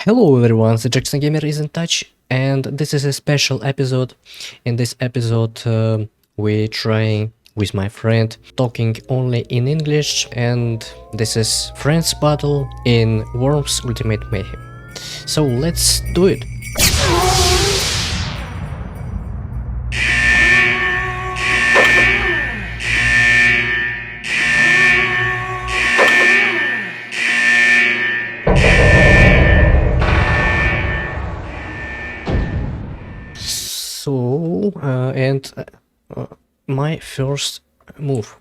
Hello everyone, the Jackson Gamer is in touch, and this is a special episode. In this episode, we're trying with my friend talking only in English, and this is Friends Battle in Worms Ultimate Mayhem. So let's do it. So, my first move.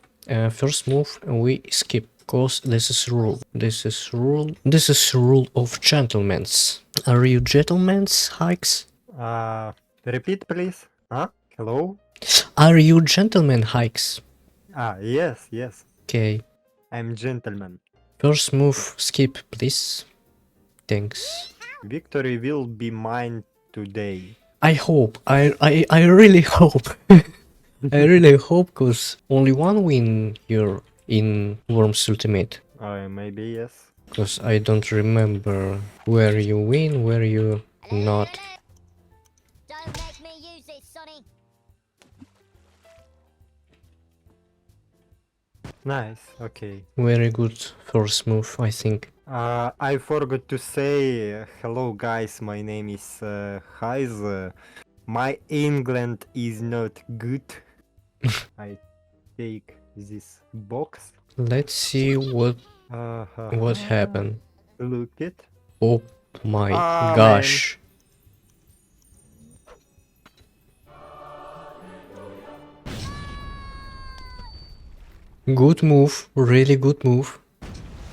First move we skip, cause this is rule. This is rule. This is rule of gentlemen's. Are you gentlemen's, Hikes? Repeat, please. Huh? Hello? Are you gentlemen, Hikes? Yes. Okay. I'm gentleman. First move skip, please. Thanks. Victory will be mine today. I hope. I really hope. I really hope, cause only one win here in Worms Ultimate. Maybe yes. Cause I don't remember where you win, where you not. Don't make me use it, Sonny. Nice, okay. Very good first move, I think. I forgot to say hello guys, my name is Heiz. My England is not good. I take this box. Let's see what happened. Look it. Oh my Ah, gosh. Good move, really good move.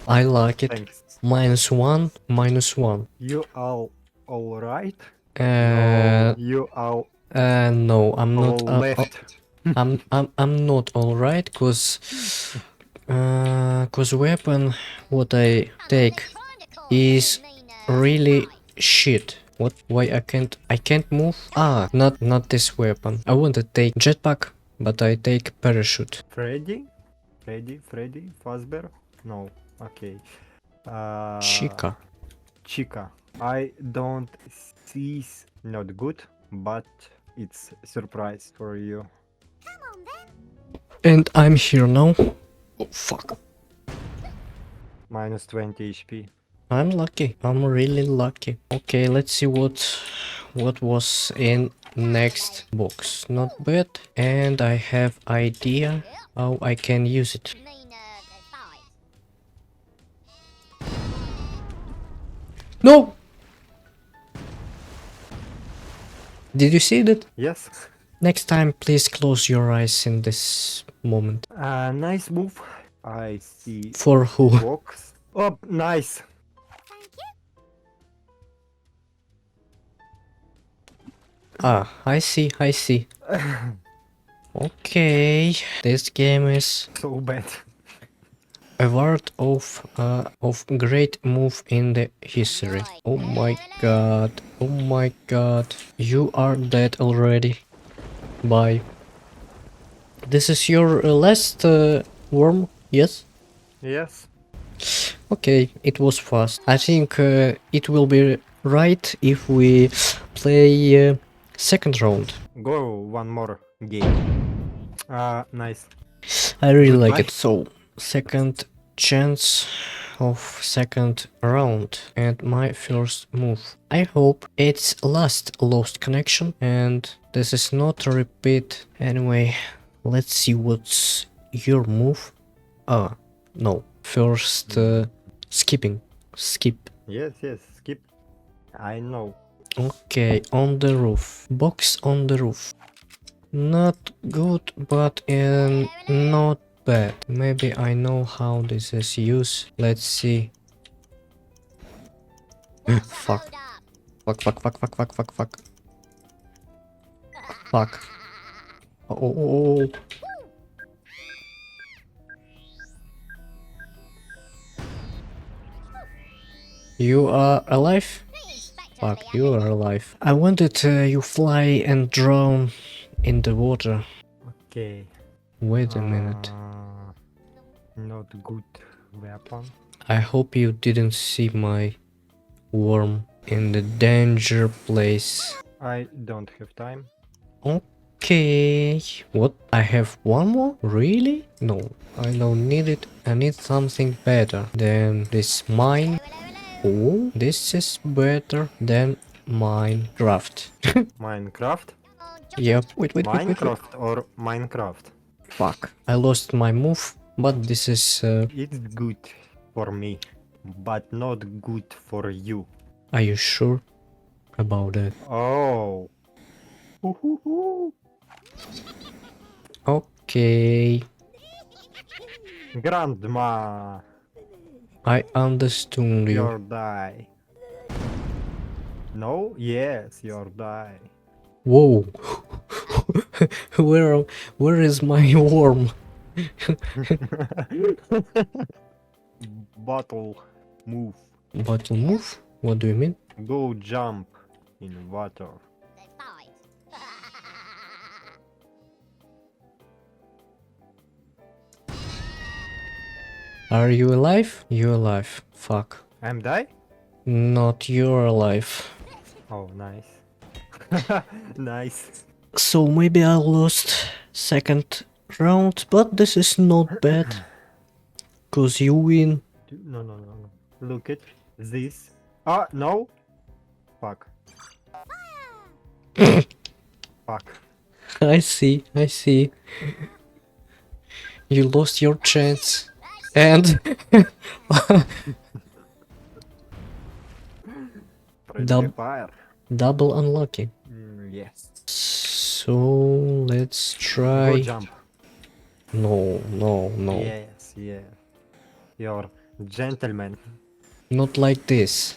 I like it. Thanks. -1, -1. You are alright? Uh, You are no, I'm not. all left. I'm not alright, cause weapon what I take is really shit. What? Why I can't move? Not this weapon. I want to take jetpack, but I take parachute. Freddy? Freddy? Fazbear? No. Okay. Chica. Chica. I don't see not good, but it's surprise for you. And I'm here now. Oh fuck. Minus 20 HP. I'm lucky. I'm really lucky. Okay, let's see what was in next box. Not bad. And I have idea how I can use it. No! Did you see that? Yes. Next time, please close your eyes in this moment. Nice move. I see For who? box. Oh, nice. I see. Okay, this game is So bad. award of great move in the history. Oh my god. You are dead already. Bye. This is your last worm? Yes? Yes. Okay, it was fast. I think it will be right if we play second round. Go one more game. Nice. I really like Goodbye. it. So, second chance of second round and my first move. I hope it's last lost connection and this is not a repeat. Anyway, let's see what's your move. No. First skipping. Skip. Yes, skip. I know. Okay, on the roof. Box on the roof. Not good, but not bad. Maybe I know how this is used. Let's see. Fuck. Fuck. Oh. You are alive? Fuck, you are alive. I wanted you fly and drown in the water. Okay. Wait a minute. Not good weapon. I hope you didn't see my worm in the danger place. I don't have time. Okay. What? I have one more? Really? No, I don't need it. I need something better than this mine. Oh, this is better than Minecraft. Minecraft? Yep. Wait. Minecraft or Minecraft? Fuck. I lost my move, but this is. It's good for me, but not good for you. Are you sure about that? Oh. Hoo-hoo-hoo. Okay. Grandma, I understood you. your die. No? Yes, your die. Whoa. Where is my worm? Bottle, move. Bottle move? What do you mean? Go jump in water. There's five. Are you alive? You alive. Fuck. I'm die? Not you're alive. Oh, nice. Nice. So maybe I lost second round, but this is not bad. Cause you win. No, no, no, no. Look at this. Ah, no. Fuck. Fuck. I see. You lost your chance. And Friendly Dub- fire. double unlucky. Yes. So let's Go try. jump. No. Yes, yeah. You're gentleman. Not like this.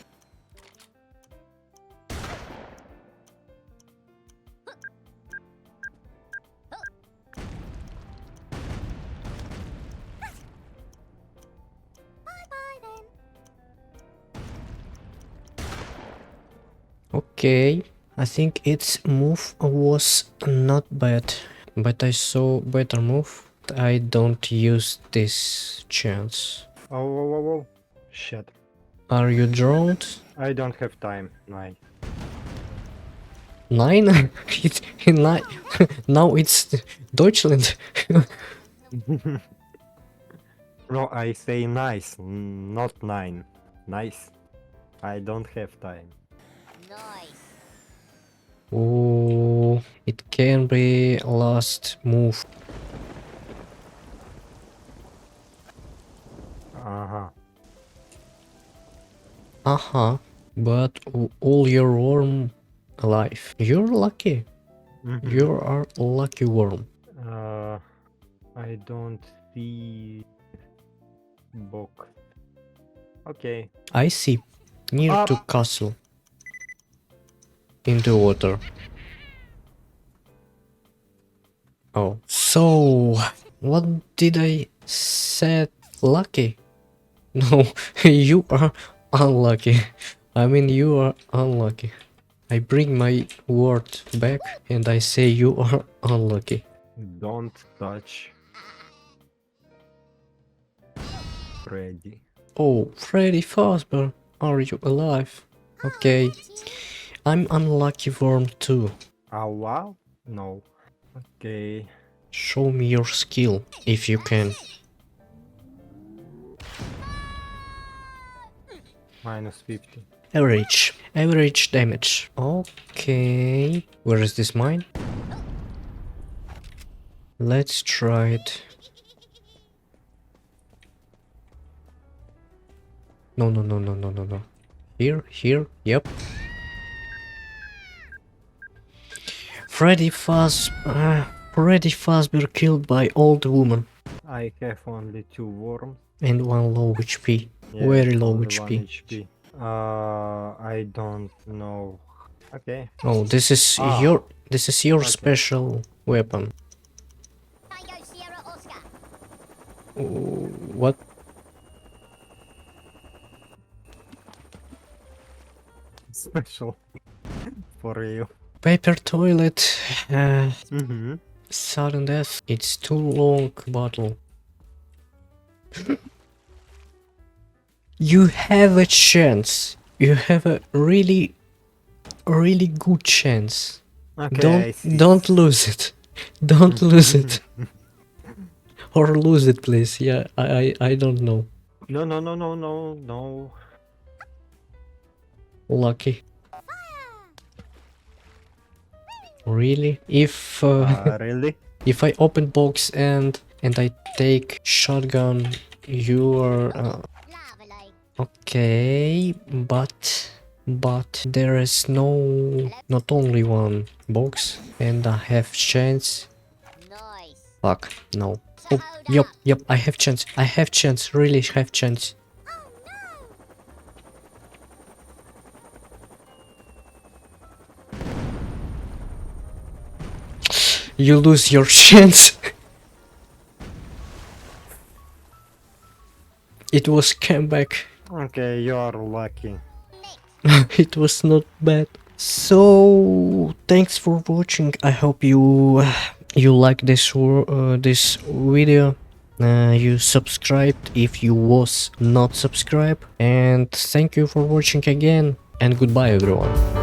Okay, I think its move was not bad, but I saw better move. I don't use this chance. Oh. Shit. Are you drowned? I don't have time. Nice. 9? It's nine. Now it's Deutschland. No, I say nice, not 9. Nice. I don't have time. Nice. Oh, it can be last move. Uh-huh. But all your worm alive. You're lucky. Mhm. You are lucky worm. I don't see book. Okay. I see. Near to castle. In the water. Oh. So, what did I said? Lucky? No, you are unlucky. I mean, you are unlucky. I bring my word back and I say you are unlucky. Don't touch Freddy. Oh, Freddy Fazbear, are you alive? Okay, I'm unlucky worm too. Ah, wow? No. Okay. Show me your skill, if you can. -50. Average damage. Okay, where is this mine? Let's try it. No. Here, yep. Freddy Fazbear killed by old woman I have only 2 worms. and 1 low HP. Yeah, Very low only HP. 1 HP. I don't know. Okay. Oh, this is Ah, your okay. special weapon. Tango Sierra Oscar. What? Special for you. Paper toilet. Mm-hmm. Sudden death. It's too long battle. You have a chance. You have a really good chance. Okay, I see. Don't lose it. Don't lose it. Or lose it, please. Yeah, I don't know. No, no, no, no, no, no. Lucky. Really? If Really? if I open box and I take shotgun, you are Lovely. okay, but there is not only one box and I have chance. Nice. Fuck, no. So Oh, hold yep, up. I have chance. I have chance, really have chance. You lose your chance. It was comeback. Okay, you are lucky. It was not bad. So thanks for watching. I hope you like this video. You subscribed if you was not subscribed, and thank you for watching again, and goodbye everyone.